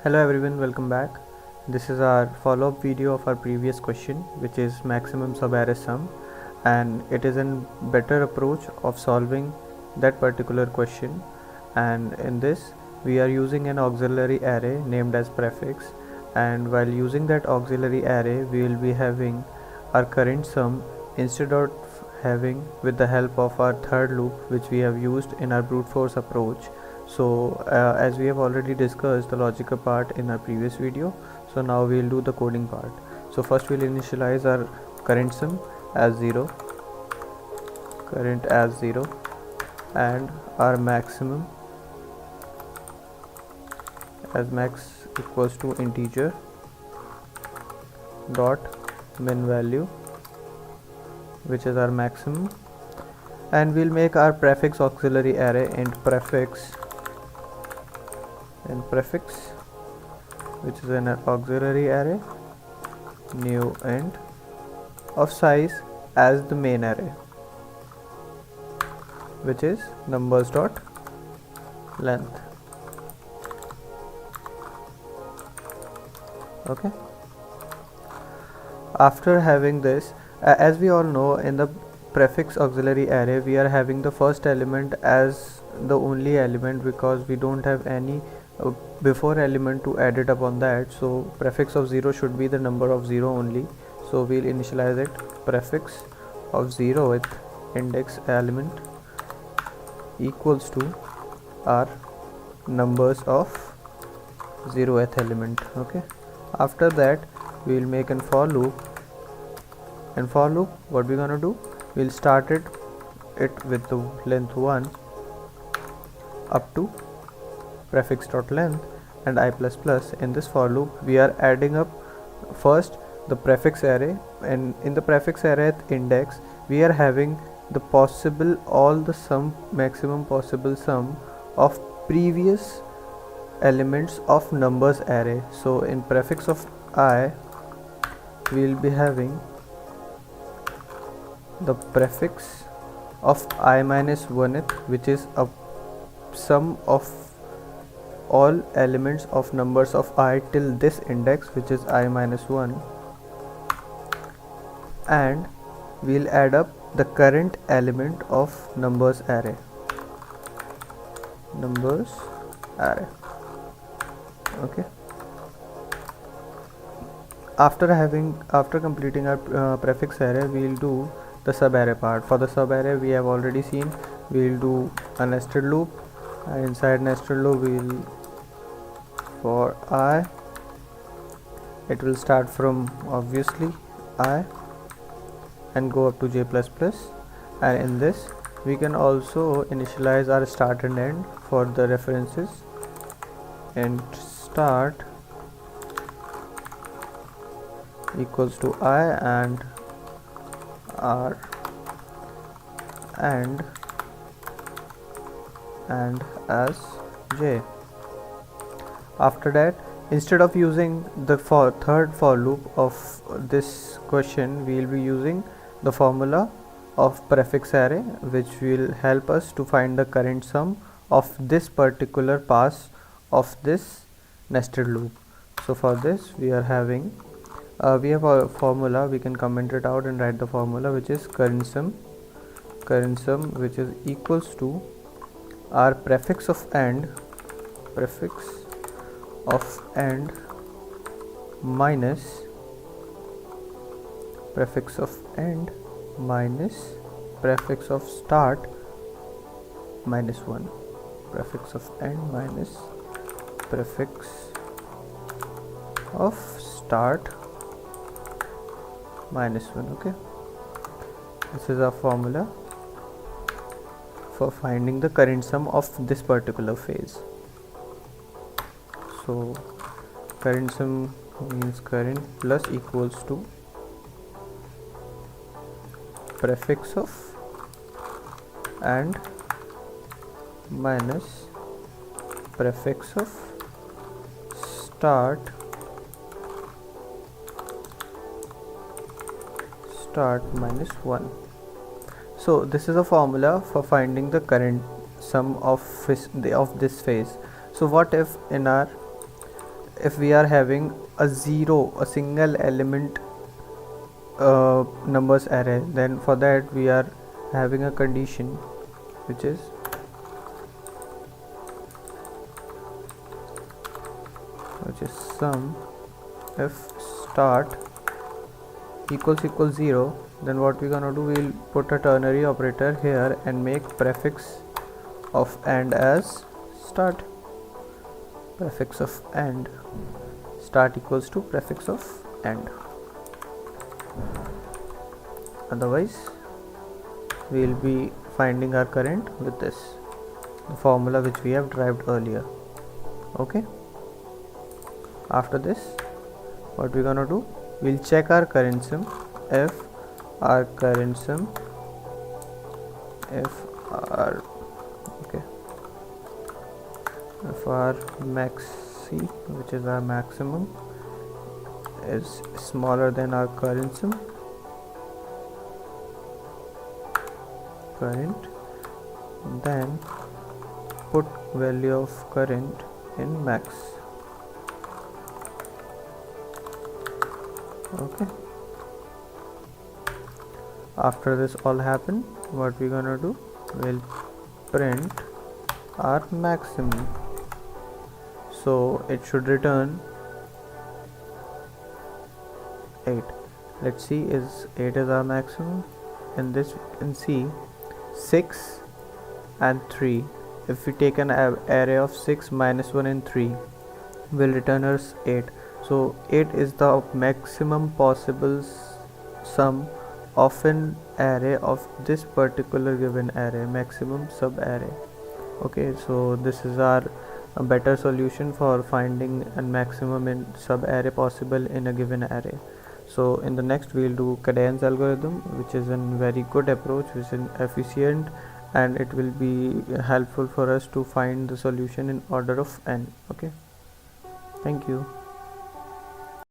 Hello everyone, welcome back. This is our follow-up video of our previous question, which is maximum subarray sum, and it is a better approach of solving that particular question. And in this we are using an auxiliary array named as prefix, and while using that auxiliary array we will be having our current sum instead of having with the help of our third loop, which we have used in our brute force approach. So as we have already discussed the logical part in our previous video, so now we will do the coding part. So first we'll initialize our current sum as 0, current as 0, and our maximum as max equals to integer dot min value, which is our maximum, and we'll make our prefix auxiliary array int prefix, which is an auxiliary array new int of size as the main array, which is numbers dot length. Okay, after having this, as we all know, in the prefix auxiliary array we are having the first element as the only element because we don't have any before element to add it upon that. So prefix of 0 should be the number of 0 only, so we'll initialize it prefix of 0 with index element equals to our numbers of 0th element. Okay, after that we will make an for loop, and for loop what we're gonna do, we'll start it with the length 1 up to prefix dot length and I plus plus. In this for loop we are adding up first the prefix array, and in the prefix array index we are having the possible all the sum maximum possible sum of previous elements of numbers array. So in prefix of I we will be having the prefix of I minus 1th, which is a sum of all elements of numbers of I till this index, which is I minus 1, and we'll add up the current element of numbers array. Okay, after completing our prefix array, we'll do the subarray part. For the subarray we have already seen, we'll do a nested loop, and inside nested loop we'll for I it will start from obviously I and go up to j plus plus, and in this we can also initialize our start and end for the references, and start equals to I and R and as j. After that, instead of using the third for loop of this question, we will be using the formula of prefix array, which will help us to find the current sum of this particular pass of this nested loop. So for this we are having we have a formula, we can comment it out and write the formula, which is current sum which is equals to our prefix of end minus prefix of end minus prefix of start minus 1, prefix of end minus prefix of start minus 1. Okay, this is our formula for finding the current sum of this particular phase. So current sum means current plus equals to prefix of and minus prefix of start minus 1. So this is a formula for finding the current sum of this phase. So what if in our if we are having a single element numbers array, then for that we are having a condition which is sum if start equals 0, then what we're gonna do, we'll put a ternary operator here and make prefix of AND as start. Prefix of AND, start equals to prefix of AND. Otherwise we'll be finding our current with this, the formula which we have derived earlier. Okay, after this what we're gonna do, we'll check our current sum. If our current sum, if our maxi, which is our maximum, is smaller than our current sum, then put value of current in max. Okay, after this all happen, what we're gonna do, we'll print our maximum. So it should return 8. Let's see, is 8 is our maximum. In this we can see 6 and 3. If we take an array of 6 minus 1 and 3, will return us 8. So 8 is the maximum possible sum of an array of this particular given array, maximum sub array. Okay, so this is our a better solution for finding a maximum in sub array possible in a given array. So in the next we'll do cadence algorithm, which is a very good approach, which is efficient, and it will be helpful for us to find the solution in order of n. Okay, thank you.